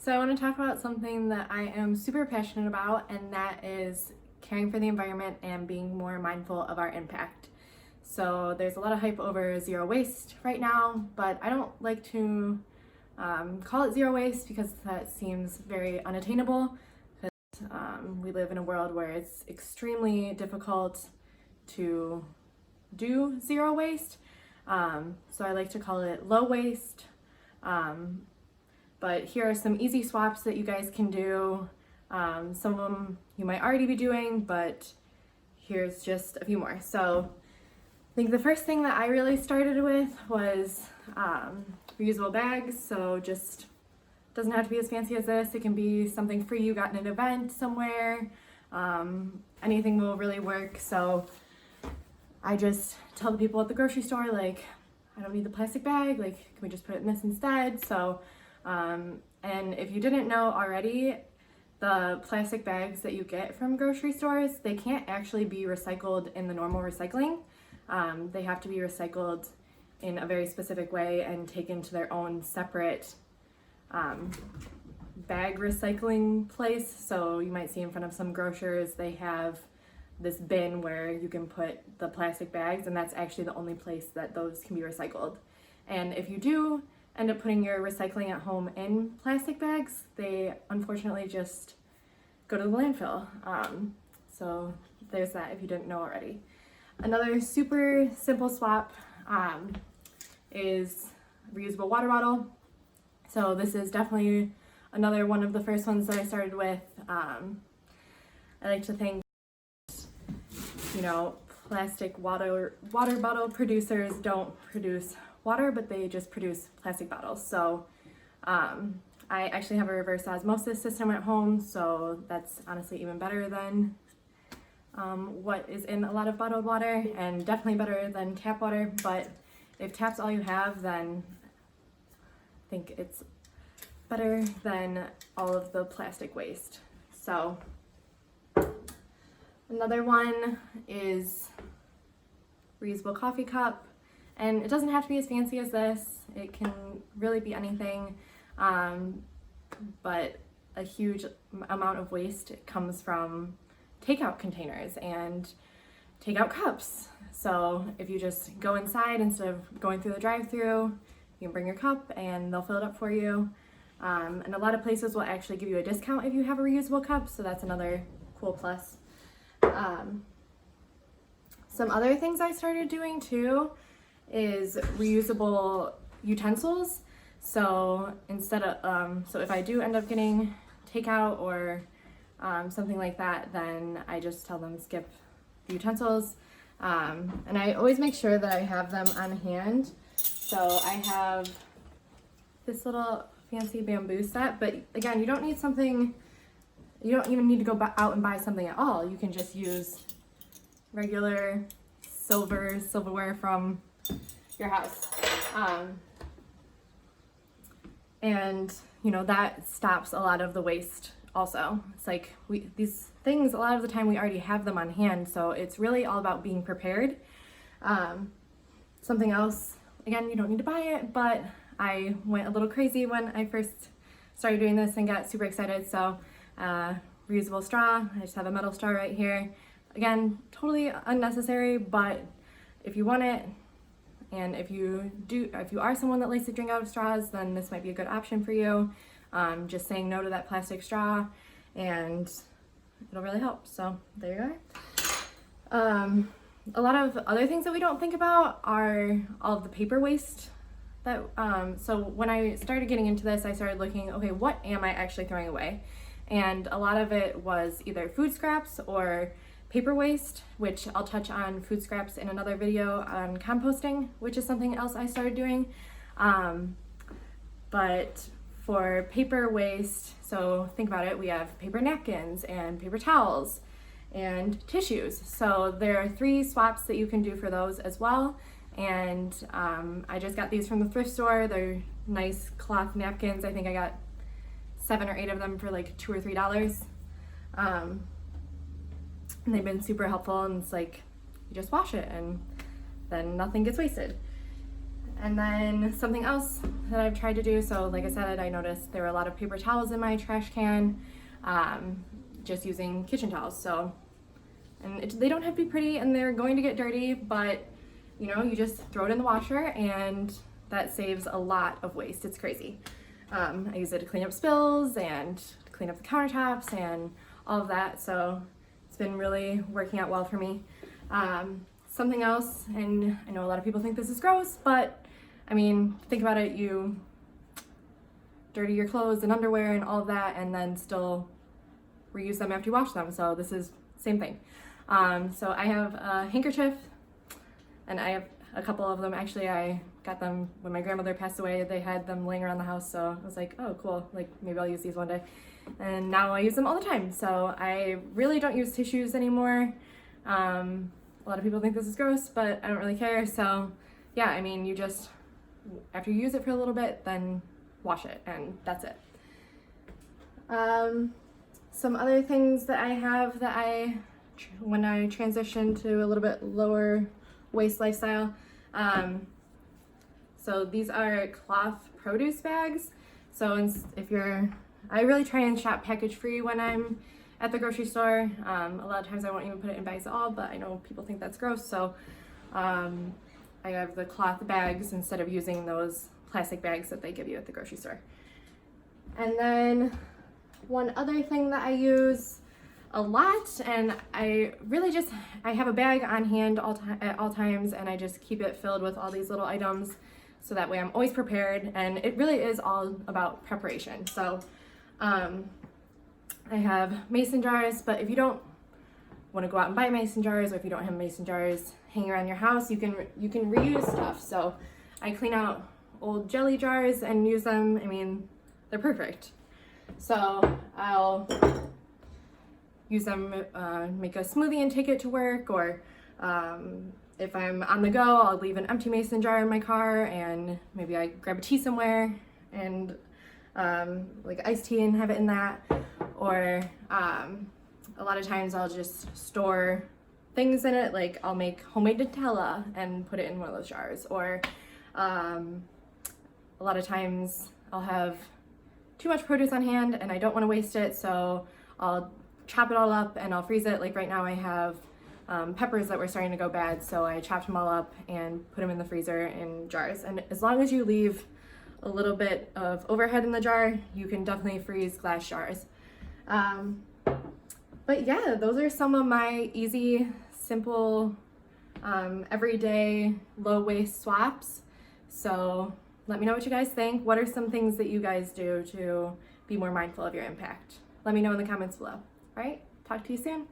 So I want to talk about something that I am super passionate about, and that is caring for the environment and being more mindful of our impact. So there's a lot of hype over zero waste right now, but I don't like to call it zero waste because that seems very unattainable. We live in a world where it's extremely difficult to do zero waste. So I like to call it low waste. But here are some easy swaps that you guys can do. Some of them you might already be doing, but here's just a few more. So I think the first thing that I really started with was reusable bags. So just doesn't have to be as fancy as this. It can be something free you got in an event somewhere. Anything will really work. So I just tell the people at the grocery store, like, I don't need the plastic bag, like, can we just put it in this instead? So, and if you didn't know already, the plastic bags that you get from grocery stores, they can't actually be recycled in the normal recycling. They have to be recycled in a very specific way and taken to their own separate bag recycling place. So you might see in front of some grocers, they have this bin where you can put the plastic bags, and that's actually the only place that those can be recycled. And if you do end up putting your recycling at home in plastic bags, they unfortunately just go to the landfill. So there's that if you didn't know already. Another super simple swap is reusable water bottle. So this is definitely another one of the first ones that I started with. I like to think, plastic water bottle producers don't produce water, but they just produce plastic bottles. So I actually have a reverse osmosis system at home, so that's honestly even better than what is in a lot of bottled water, and definitely better than tap water. But if tap's all you have, then I think it's better than all of the plastic waste. So another one is reusable coffee cup, and it doesn't have to be as fancy as this. It can really be anything, but a huge amount of waste comes from takeout containers and takeout cups. So if you just go inside instead of going through the drive-through, you can bring your cup and they'll fill it up for you. And a lot of places will actually give you a discount if you have a reusable cup, so that's another cool plus. Some other things I started doing too is reusable utensils. So instead of, so if I do end up getting takeout or something like that, then I just tell them skip the utensils. And I always make sure that I have them on hand. So I have this little fancy bamboo set, but again, you don't need something, you don't even need to go out and buy something at all. You can just use regular silverware from your house. And that stops a lot of the waste also. It's like these things, a lot of the time we already have them on hand, so it's really all about being prepared. Something else, again, you don't need to buy it, but I went a little crazy when I first started doing this and got super excited. So reusable straw, I just have a metal straw right here. Again, totally unnecessary, but if you want it, and if you are someone that likes to drink out of straws, then this might be a good option for you. Just saying no to that plastic straw, and it'll really help. So there you are. A lot of other things that we don't think about are all of the paper waste. So when I started getting into this, I started looking, okay, what am I actually throwing away? And a lot of it was either food scraps or paper waste, which I'll touch on food scraps in another video on composting, which is something else I started doing. But for paper waste, so think about it, we have paper napkins and paper towels and tissues. So there are 3 swaps that you can do for those as well. And I just got these from the thrift store. They're nice cloth napkins. I think I got 7 or 8 of them for like $2 or $3. And they've been super helpful, and it's like you just wash it and then nothing gets wasted. And then something else that I've tried to do, so like I said, I noticed there were a lot of paper towels in my trash can, just using kitchen towels. So, and they don't have to be pretty and they're going to get dirty, but you know, you just throw it in the washer and that saves a lot of waste. It's crazy. I use it to clean up spills and to clean up the countertops and all of that. So it's been really working out well for me. Something else, and I know a lot of people think this is gross, but I mean, think about it, you dirty your clothes and underwear and all of that and then still reuse them after you wash them. So this is same thing. So I have a handkerchief and I have a couple of them. Actually, I got them when my grandmother passed away. They had them laying around the house, so I was like, oh cool, like maybe I'll use these one day. And now I use them all the time. So I really don't use tissues anymore. A lot of people think this is gross, but I don't really care. So yeah, I mean, you just, after you use it for a little bit, then wash it, and that's it. Some other things that I have that when I transitioned to a little bit lower waste lifestyle, so these are cloth produce bags. So I really try and shop package free when I'm at the grocery store. A lot of times I won't even put it in bags at all, but I know people think that's gross. So I have the cloth bags instead of using those plastic bags that they give you at the grocery store. And then one other thing that I use a lot, and I have a bag on hand at all times, and I just keep it filled with all these little items so that way I'm always prepared, and it really is all about preparation. So I have mason jars, but if you don't want to go out and buy mason jars, or if you don't have mason jars hanging around your house, you can reuse stuff. So I clean out old jelly jars and use them. I mean, they're perfect. So I'll use them, make a smoothie and take it to work, or if I'm on the go, I'll leave an empty mason jar in my car and maybe I grab a tea somewhere and like iced tea and have it in that. Or a lot of times I'll just store things in it, like I'll make homemade Nutella and put it in one of those jars. Or a lot of times I'll have too much produce on hand and I don't want to waste it, so I'll chop it all up and I'll freeze it. Like right now I have peppers that were starting to go bad, so I chopped them all up and put them in the freezer in jars. And as long as you leave a little bit of overhead in the jar, you can definitely freeze glass jars. But yeah, those are some of my easy, simple, everyday low waste swaps. So let me know what you guys think. What are some things that you guys do to be more mindful of your impact? Let me know in the comments below. All right, talk to you soon.